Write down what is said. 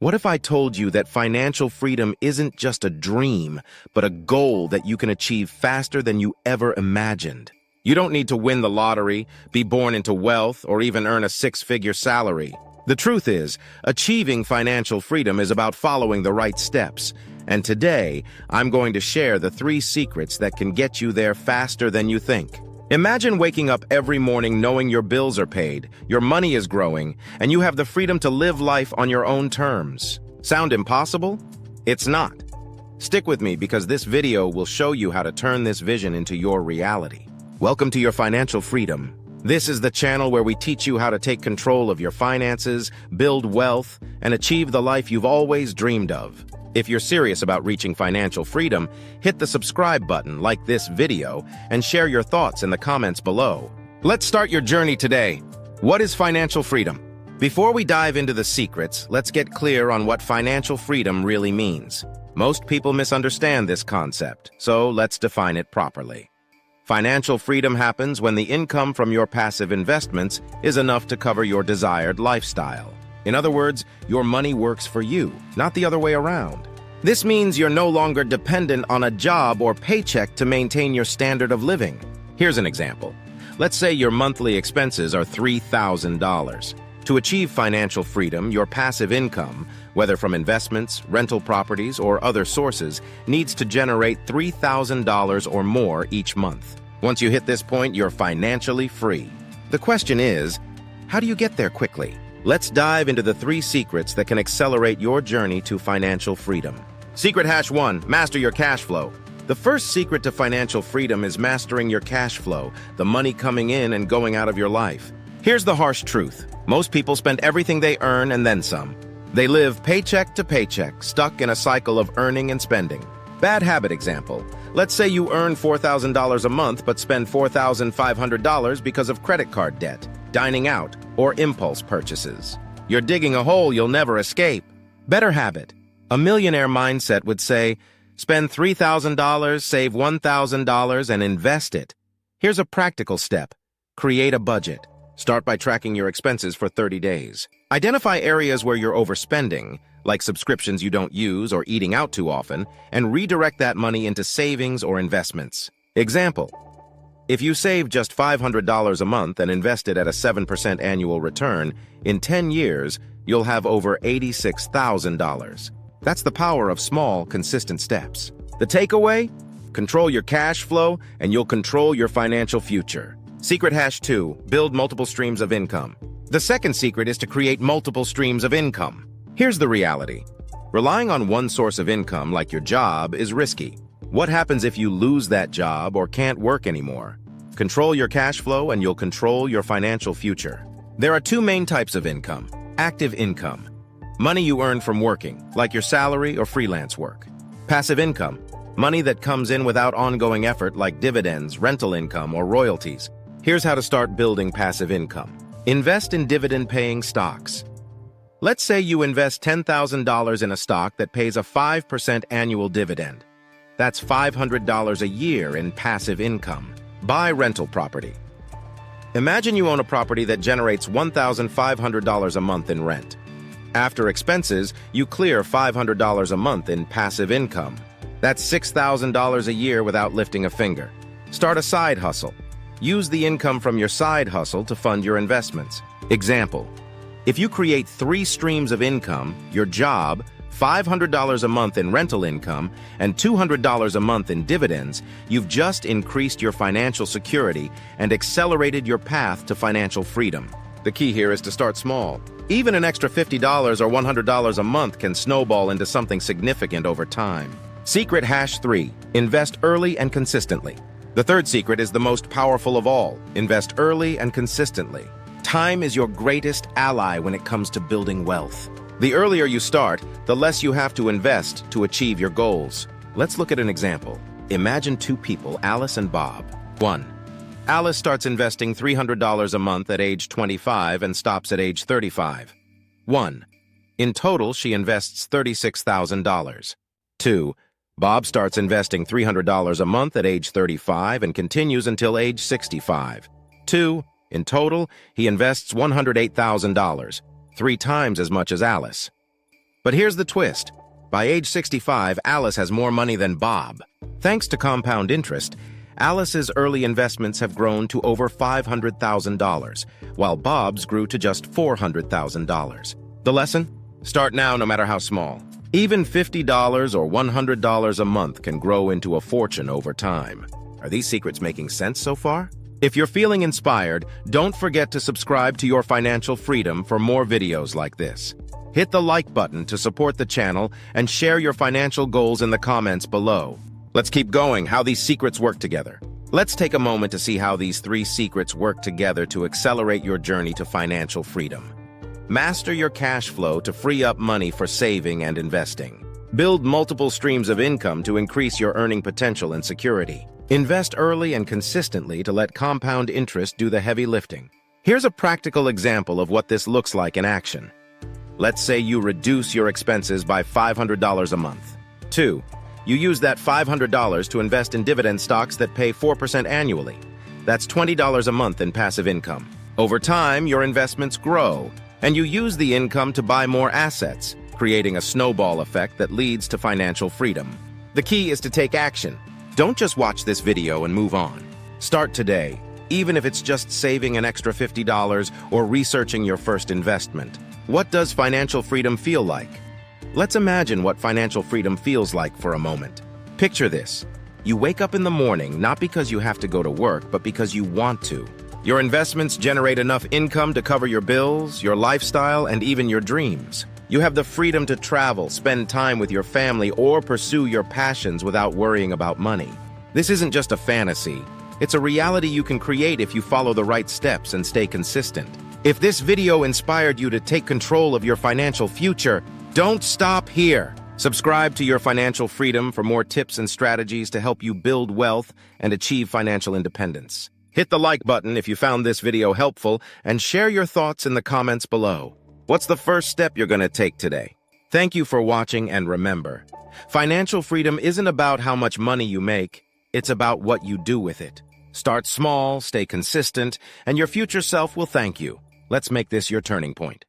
What if I told you that financial freedom isn't just a dream, but a goal that you can achieve faster than you ever imagined? You don't need to win the lottery, be born into wealth, or even earn a six-figure salary. The truth is, achieving financial freedom is about following the right steps. And today, I'm going to share the 3 secrets that can get you there faster than you think. Imagine waking up every morning knowing your bills are paid, your money is growing, and you have the freedom to live life on your own terms. Sound impossible? It's not. Stick with me because this video will show you how to turn this vision into your reality. Welcome to your financial freedom. This is the channel where we teach you how to take control of your finances, build wealth, and achieve the life you've always dreamed of. If you're serious about reaching financial freedom, hit the subscribe button, like this video, and share your thoughts in the comments below. Let's start your journey today. What is financial freedom? Before we dive into the secrets, let's get clear on what financial freedom really means. Most people misunderstand this concept, so let's define it properly. Financial freedom happens when the income from your passive investments is enough to cover your desired lifestyle. In other words, your money works for you, not the other way around. This means you're no longer dependent on a job or paycheck to maintain your standard of living. Here's an example. Let's say your monthly expenses are $3,000. To achieve financial freedom, your passive income, whether from investments, rental properties, or other sources, needs to generate $3,000 or more each month. Once you hit this point, you're financially free. The question is, how do you get there quickly? Let's dive into the 3 secrets that can accelerate your journey to financial freedom. Secret hash 1, master your cash flow. The first secret to financial freedom is mastering your cash flow, the money coming in and going out of your life. Here's the harsh truth. Most people spend everything they earn and then some. They live paycheck to paycheck, stuck in a cycle of earning and spending. Bad habit example. Let's say you earn $4,000 a month but spend $4,500 because of credit card debt, dining out, or impulse purchases. You're digging a hole you'll never escape. Better habit. A millionaire mindset would say, spend $3,000, save $1,000, and invest it. Here's a practical step. Create a budget. Start by tracking your expenses for 30 days. Identify areas where you're overspending, like subscriptions you don't use or eating out too often, and redirect that money into savings or investments. Example. If you save just $500 a month and invest it at a 7% annual return, in 10 years, you'll have over $86,000. That's the power of small, consistent steps. The takeaway? Control your cash flow, and you'll control your financial future. Secret hash 2, build multiple streams of income. The second secret is to create multiple streams of income. Here's the reality. Relying on one source of income, like your job, is risky. What happens if you lose that job or can't work anymore? Control your cash flow and you'll control your financial future. There are 2 main types of income. Active income. Money you earn from working, like your salary or freelance work. Passive income. Money that comes in without ongoing effort, like dividends, rental income, or royalties. Here's how to start building passive income. Invest in dividend-paying stocks. Let's say you invest $10,000 in a stock that pays a 5% annual dividend. That's $500 a year in passive income. Buy rental property. Imagine you own a property that generates $1,500 a month in rent. After expenses, you clear $500 a month in passive income. That's $6,000 a year without lifting a finger. Start a side hustle. Use the income from your side hustle to fund your investments. Example. If you create 3 streams of income, your job, $500 a month in rental income, and $200 a month in dividends, you've just increased your financial security and accelerated your path to financial freedom. The key here is to start small. Even an extra $50 or $100 a month can snowball into something significant over time. Secret hash 3, invest early and consistently. The third secret is the most powerful of all. Invest early and consistently. Time is your greatest ally when it comes to building wealth. The earlier you start, the less you have to invest to achieve your goals. Let's look at an example. Imagine 2 people, Alice and Bob. 1. Alice starts investing $300 a month at age 25 and stops at age 35. 1. In total, she invests $36,000. 2. Bob starts investing $300 a month at age 35 and continues until age 65. 2. In total, he invests $108,000, 3 times as much as Alice. But here's the twist. By age 65, Alice has more money than Bob. Thanks to compound interest, Alice's early investments have grown to over $500,000, while Bob's grew to just $400,000. The lesson? Start now, no matter how small. Even $50 or $100 a month can grow into a fortune over time. Are these secrets making sense so far? If you're feeling inspired, don't forget to subscribe to Your Financial Freedom for more videos like this. Hit the like button to support the channel and share your financial goals in the comments below. Let's keep going, how these secrets work together. Let's take a moment to see how these 3 secrets work together to accelerate your journey to financial freedom. Master your cash flow to free up money for saving and investing. Build multiple streams of income to increase your earning potential and security. Invest early and consistently to let compound interest do the heavy lifting. Here's a practical example of what this looks like in action. Let's say you reduce your expenses by $500 a month. 2. You use that $500 to invest in dividend stocks that pay 4% annually. That's $20 a month in passive income. Over time, your investments grow, and you use the income to buy more assets, creating a snowball effect that leads to financial freedom. The key is to take action. Don't just watch this video and move on. Start today, even if it's just saving an extra $50 or researching your first investment. What does financial freedom feel like? Let's imagine what financial freedom feels like for a moment. Picture this. You wake up in the morning not because you have to go to work, but because you want to. Your investments generate enough income to cover your bills, your lifestyle, and even your dreams. You have the freedom to travel, spend time with your family, or pursue your passions without worrying about money. This isn't just a fantasy. It's a reality you can create if you follow the right steps and stay consistent. If this video inspired you to take control of your financial future, don't stop here. Subscribe to Your Financial Freedom for more tips and strategies to help you build wealth and achieve financial independence. Hit the like button if you found this video helpful and share your thoughts in the comments below. What's the first step you're going to take today? Thank you for watching, and remember, financial freedom isn't about how much money you make, it's about what you do with it. Start small, stay consistent, and your future self will thank you. Let's make this your turning point.